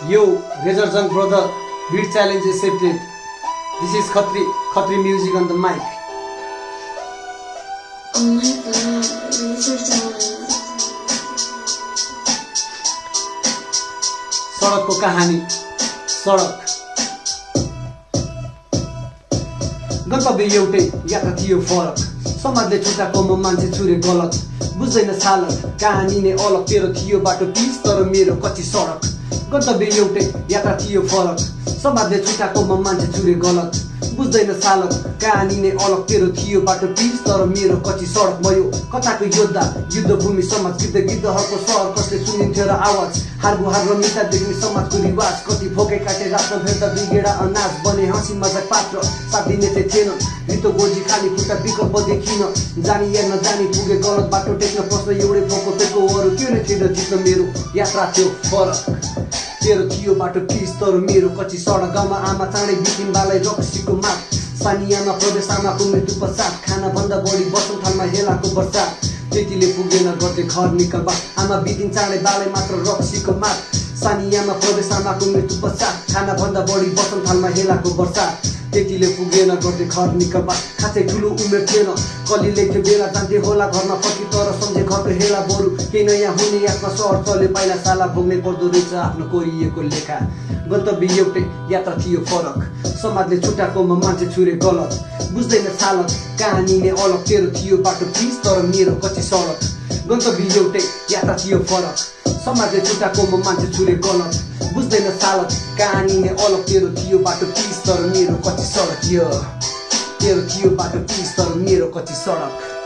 Yo, Razor Jung brother, beat challenge accepted. This is Khatri music on the mic. Oh my god, Razor Jung. सडकको कहानी सडक गन्तव्य एउटै यात्रा थियो फरक समाजले छुटाको म मान्छे छुरे गलत बुझ्दैन सालक कहानी नै अलग तेरो थियो बाटो पिच तर मेरो कच्ची सडक गन्तव्य एउटै यात्रा थियो फरक समाजले छुटाको म मान्छे छुरे गलत बुझ्दैन सालक कहानी नै अलग तेरो थियो बाटो पिच तर मेरो कच्ची सडक म यो कथाको योद्धा युद्धभूमि समाज गिद्धहरूको सहर कसले सुनिन्थ्यो र आवाज हार मिता देख्ने समाजको रिवाज कति भोकै काटे राख्न भेट्दा दुई गेडा अनाज बने हाँसी मजाक पात्र साथ दिने चाहिँ थिएन रितो गोजी खाली खुट्टा विकल्प देखिन जानी या नजानी पुगे गलत बाटो टेक्न प्रश्न एउटै भोको टेको अरू के नै थिएन जित्न मेरो यात्रा थियो फरक तेरो थियो बाटो पिच तर मेरो कच्ची सडक गाउँमा आमा चाँडै बितिन बालाई रक्सीको माग सानियामा प्रवेश आमाको मृत्यु पश्चात खाना भन्दा बढी बसन्थालमा हेलाको वर्षा त्यतिले पुगेन गर्दै घर निकलबा आमा बितिन चाँडै बालाई मात्र रक्सीको माग सानियामा प्रवेश आमाको मृत्यु पश्चात खाना भन्दा बढी बसन्थालमा हेलाको वर्षा त्यतिले पुगेन गर्दै घर निकलबा खासै ठुलो उमेर थिएन कलिले थियो बेला जान्थे होला घरमा फर्की तर सम्झे घरको हेला बरु केही नयाँ हुने आफ्नो सहर चल्यो पाइला साला भोग्नै पर्दो रहेछ आफ्नो कोरिएको लेखा गन्तव्य एउटै यात्रा थियो फरक समाजले छुटाको म मान्छे छुरे गलत बुझ्दैन सालक कहानी नै अलग तेरो थियो बाटो पिच तर मेरो कच्ची सडक गन्तव्य एउटै यात्रा थियो फरक समाजले छुटाको म मान्छे छुरे गलत बुझ्दैन सालक कहानी नै अलग तेरो थियो बाटो पिच तर मेरो कच्ची सडक तेरो थियो बाटो पिच तर मेरो कच्ची सडक